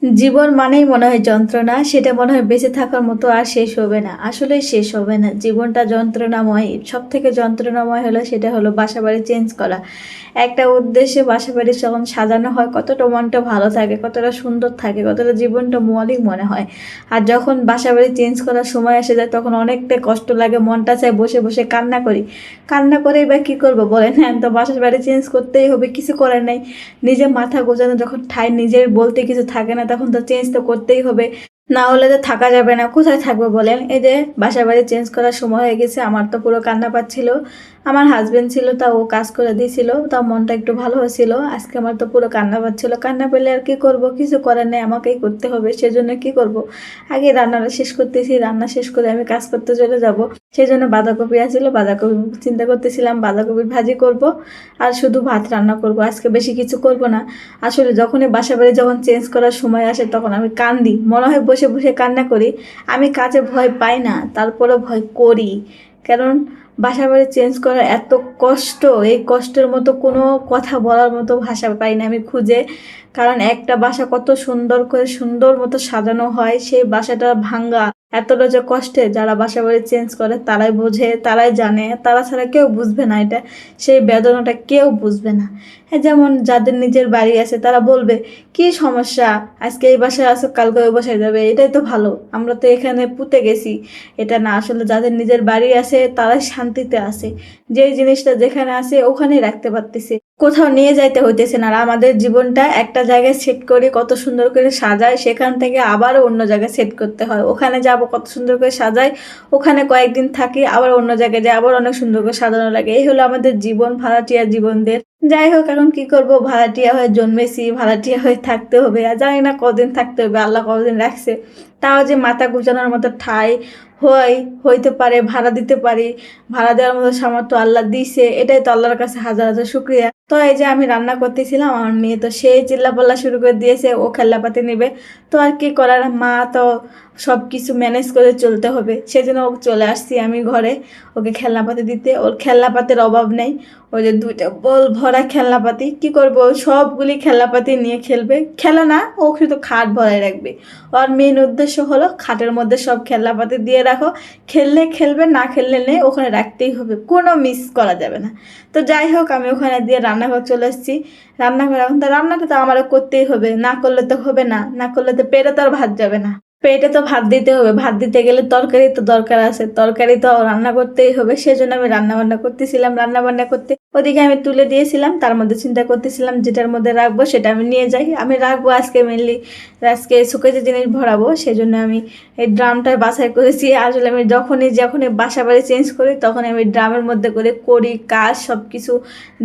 জীবন মানেই মনে হয় যন্ত্রণা, সেটা মনে হয় বেঁচে থাকার মতো আর শেষ হবে না। আসলেই শেষ হবে না। জীবনটা যন্ত্রণাময়। সবথেকে যন্ত্রণাময় হলো সেটা হলো বাসাবাড়ি চেঞ্জ করা। একটা উদ্দেশ্যে বাসাবাড়ি যখন সাজানো হয় কতটা মনটা ভালো থাকে, কতটা সুন্দর থাকে, কতটা জীবনটা মলিন মনে হয়। আর যখন বাসাবাড়ি চেঞ্জ করার সময় এসে যায় তখন অনেকটা কষ্ট লাগে, মনটা চায় বসে বসে কান্না করি। কান্না করেই বা কী করবো বলেন? হ্যাঁ, তো বাসার বাড়ি চেঞ্জ করতেই হবে, কিছু করার নেই। নিজে মাথা গোছানো যখন ঠাই নিজের বলতে কিছু থাকে না তখন তো চেঞ্জ তো করতেই হবে, না হলে তো থাকা যাবে না। কোথায় থাকবো বলেন? এই যে বাসা বাড়ি চেঞ্জ করার সময় হয়ে গেছে, আমার তো পুরো কান্না পাচ্ছিল। আমার হাজবেন্ড ছিল, তা ও কাজ করে দিয়েছিল, তাও মনটা একটু ভালো হয়েছিল। আজকে আমার তো পুরো কান্না পাচ্ছিল। কান্না পেলে আর কি করব, কিছু করার নেই, আমাকেই করতে হবে। সেজন্য কি করব, আগে রান্নাটা শেষ করতেছি, রান্না শেষ করে আমি কাজ করতে চলে যাব। সেই জন্য বাঁধাকপি আছিল, বাঁধাকপি চিন্তা করতেছিলাম বাঁধাকপির ভাজি করব আর শুধু ভাত রান্না করব, আজকে বেশি কিছু করব না। আসলে যখনই বাসা বাড়ি যখন চেঞ্জ করার সময় আসে তখন আমি কান্দি, মনে হয় বসে বসে কান্না করি। আমি কাজে ভয় পাই না, তারপরে ভয় করি। কারণ বাসা বাড়ি চেঞ্জ করা এত কষ্ট, এই কষ্টের মতো কোনো কথা বলার মতো ভাষা পাই না আমি খুঁজে। কারণ একটা বাসা কত সুন্দর করে সুন্দর মতো সাজানো হয়, সেই বাসাটা ভাঙ্গা এতটা যে কষ্টে, যারা বাসা বাড়ি চেঞ্জ করে তারাই বোঝে, তারাই জানে, তারা ছাড়া কেউ বুঝবে না এটা। সেই বেদনাটা কেউ বুঝবে না। হ্যাঁ, যেমন যাদের নিজের বাড়ি আছে তারা বলবে কি সমস্যা, আজকে এই বাসায় আসো কালকে ওই বাসায় যাবে, এটাই তো ভালো, আমরা তো এখানে পুঁতে গেছি। এটা না, আসলে যাদের নিজের বাড়ি আছে তারাই শান্তিতে আছে। যেই জিনিসটা যেখানে আছে ওখানেই রাখতে পারতেছে, কোথাও নিয়ে যাইতে হইতেছে না। আর আমাদের জীবনটা একটা জায়গায় সেট করে কত সুন্দর করে সাজায়, সেখান থেকে আবার অন্য জায়গায় সেট করতে হয়। ওখানে যাব কত সুন্দর করে সাজায়, ওখানে কয়েকদিন থাকি, আবার অন্য জায়গায় যাই, আবার অনেক সুন্দর করে সাজানো লাগে। এই হলো আমাদের জীবন, ভাড়াটিয়া জীবনদের। যাই হোক, এখন কি করব, ভাড়াটিয়া হয়ে জন্মেছি, ভাড়াটিয়া হয়ে থাকতে হবে। আর জানি না কদিন থাকতে হবে, আল্লাহ কতদিন রাখছে। তাও যে মাথা গুজানোর মতো ঠাঁই হইতে পারে, ভাড়া দিতে পারি, ভাড়া দেওয়ার মতো সামর্থ্য আল্লাহ দিছে, এটাই তো আল্লাহর কাছে হাজার হাজার শুক্রিয়া। তো এই যে আমি রান্না করতেছিলাম, আমার মেয়ে তো সেই চিল্লাপাল্লা শুরু করে দিয়েছে, ও খেলনাপাতি নেবে। তো আর কি করার, মা তো সব কিছু ম্যানেজ করে চলতে হবে, সেজন্য ও চলে আসছি আমি ঘরে ওকে খেলনাপাতি দিতে। ওর খেলনাপাতির অভাব নেই। ওই যে দুইটা বল ভরা খেলনাপাতি, কি করবো, সবগুলি খেলনাপাতি নিয়ে খেলবে। খেলে না, ও শুধু খাট ভরাই রাখবে। ওর মেন উদ্দেশ্য হলো খাটের মধ্যে সব খেলনাপাতি দিয়ে রাখো, খেললে খেলবে, না খেললে নেই, ওখানে রাখতেই হবে, কোনো মিস করা যাবে না। তো যাই হোক, আমি ওখানে দিয়ে রান্নাঘর চলে এসেছি। রান্নাঘর এখন তো রান্নাটা তো আমারও করতেই হবে, না করলে তো হবে না, না করলে তো পেটে তো আর ভাত যাবে না। পেটে তো ভাত দিতে হবে, ভাত দিতে গেলে তরকারি তো দরকার আছে, তরকারি তো রান্না করতেই হবে। সেজন্য আমি রান্না বান্না করতেছিলাম, রান্না বান্না করতে ওদিকে আমি তুলে দিয়েছিলাম, তার মধ্যে চিন্তা করতেছিলাম যেটার মধ্যে রাখবো সেটা আমি নিয়ে যাই। আমি রাখবো আজকে মেনলি, আজকে শুকেছে জিনিস ভরাবো, সেজন্য আমি এই ড্রামটা বাছাই করেছি। আসলে আমি যখনই যখনই বাসা বাড়ি চেঞ্জ করি তখন আমি ড্রামের মধ্যে করে করি কাজ, সব কিছু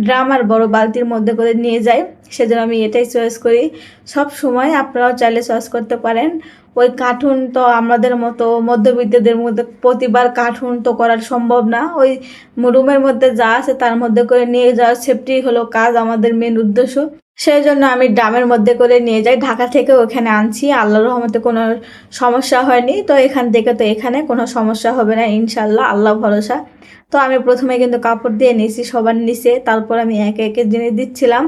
ড্রাম আর বড় বালতির মধ্যে করে নিয়ে যাই। সেজন্য আমি এটাই চয়েস করি। সব সময় আপনারাও চাইলে চয়েস করতে পারেন। ওই কার্টুন তো আমাদের মতো মধ্যবিত্তদের মধ্যে প্রতিবার কার্টুন তো করা সম্ভব না। ওই রুমের মধ্যে যা আছে তার মধ্যে করে নিয়ে যাওয়ার সেফটি হলো কাজ, আমাদের মেন উদ্দেশ্য। সেই জন্য আমি ড্রামের মধ্যে করে নিয়ে যাই, ঢাকা থেকে ওখানে আনছি। আল্লাহর রহমতে কোনো সমস্যা হয়নি, তো এখান থেকে তো এখানে কোনো সমস্যা হবে না ইনশাল্লাহ, আল্লাহ ভরসা। তো আমি প্রথমে কিন্তু কাপড় দিয়ে নিয়েছি সবার নিচে, তারপর আমি একে একে জিনিস দিচ্ছিলাম।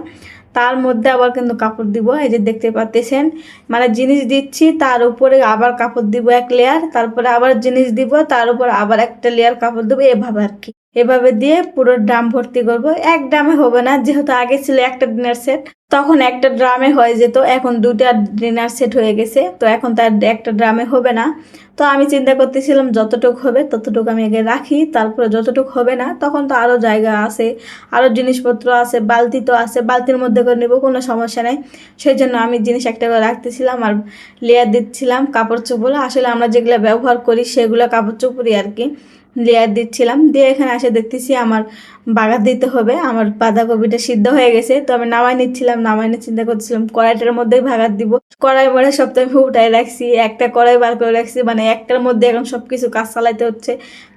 তার মধ্যে আবার কিন্তু কাপড় দিব, এই যে দেখতে পাচ্ছেন, মানে জিনিস দিচ্ছি তার উপরে আবার কাপড় দিব এক লেয়ার, তারপরে আবার জিনিস দিব তার উপর আবার একটা লেয়ার কাপড় দেবো, এভাবে আর কি। এভাবে দিয়ে পুরো ড্রাম ভর্তি করব। এক ড্রামে হবে না, যেহেতু আগে ছিল একটা ডিনার সেট, তখন একটা ড্রামে হয়ে যেত, এখন দুটা ডিনার সেট হয়ে গেছে, তো এখন তার একটা ড্রামে হবে না। তো আমি চিন্তা করতেছিলাম যতটুকু হবে ততটুকু আমি আগে রাখি, তারপরে যতটুকু হবে না তখন তো আরও জায়গা আছে, আরও জিনিসপত্র আছে, বালতি তো আছে, বালতির মধ্যে করে নেবো, কোনো সমস্যা নেই। সেই জন্য আমি জিনিস একটা করে রাখতেছিলাম আর লেয়ার দিচ্ছিলাম কাপড় চোপড়। আসলে আমরা যেগুলো ব্যবহার করি সেগুলো কাপড় চোপড়ই আর কি, লেয়ার দিচ্ছিলাম। দিয়ে এখানে এসে দেখতেছি আমার বাগার দিতে হবে। আমার বাঁধাকপিটা সিদ্ধ হয়ে গেছে, তো আমি নামাই নিচ্ছিলাম, নামাই নিয়ে চিন্তা করছিলাম কড়াইটার মধ্যেই ভাগার দিব। কড়াই মরে সব তো আমি উঠাই রাখছি, একটা কড়াই বার করে রাখছি, মানে একটার মধ্যে এখন সব কিছু কাজ চালাইতে হচ্ছে।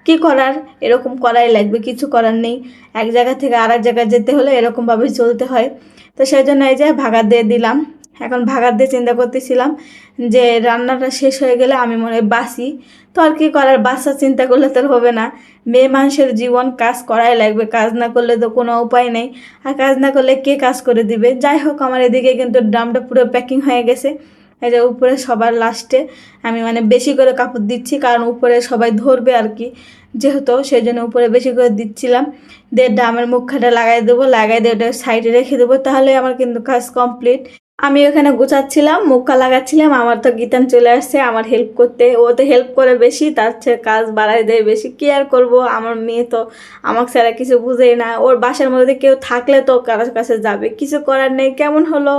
কি করার, এরকম করাই লাগবে, কিছু করার নেই। এক জায়গা থেকে আর এক জায়গায় যেতে হলে এরকমভাবেই চলতে হয়। তো সেই জন্য এই যে ভাগার দিয়ে দিলাম। এখন ভাগার দিয়ে চিন্তা করতেছিলাম যে রান্নাটা শেষ হয়ে গেলে আমি মনে হয় বাসি। তো আর কি করার, বাচ্চা চিন্তা করলে তো আর হবে না। মেয়ে মানুষের জীবন, কাজ করাই লাগবে, কাজ না করলে তো কোনো উপায় নেই। আর কাজ না করলে কে কাজ করে দিবে। যাই হোক, আমার এদিকে কিন্তু ড্রামটা পুরো প্যাকিং হয়ে গেছে। এই যে উপরে সবার লাস্টে আমি মানে বেশি করে কাপড় দিচ্ছি, কারণ উপরে সবাই ধরবে আর কি, যেহেতু সেই জন্য উপরে বেশি করে দিচ্ছিলাম। দিয়ে ড্রামের মুখটা লাগাই দেবো, লাগাই দিয়ে ওটা সাইডে রেখে দেবো, তাহলে আমার কিন্তু কাজ কমপ্লিট। আমি ওখানে গোছাচ্ছিলাম, মুখা লাগাচ্ছিলাম, আমার তো গীতান চলে আসছে আমার হেল্প করতে। ও তো হেল্প করে বেশি, তার চেয়ে কাজ বাড়াই দেয় বেশি। কি আর করবো, আমার মেয়ে তো আমাকে ছাড়া কিছু বুঝেই না। ওর বাসার মধ্যে কেউ থাকলে তো কারোর কাছে যাবে, কিছু করার নেই। কেমন হলো?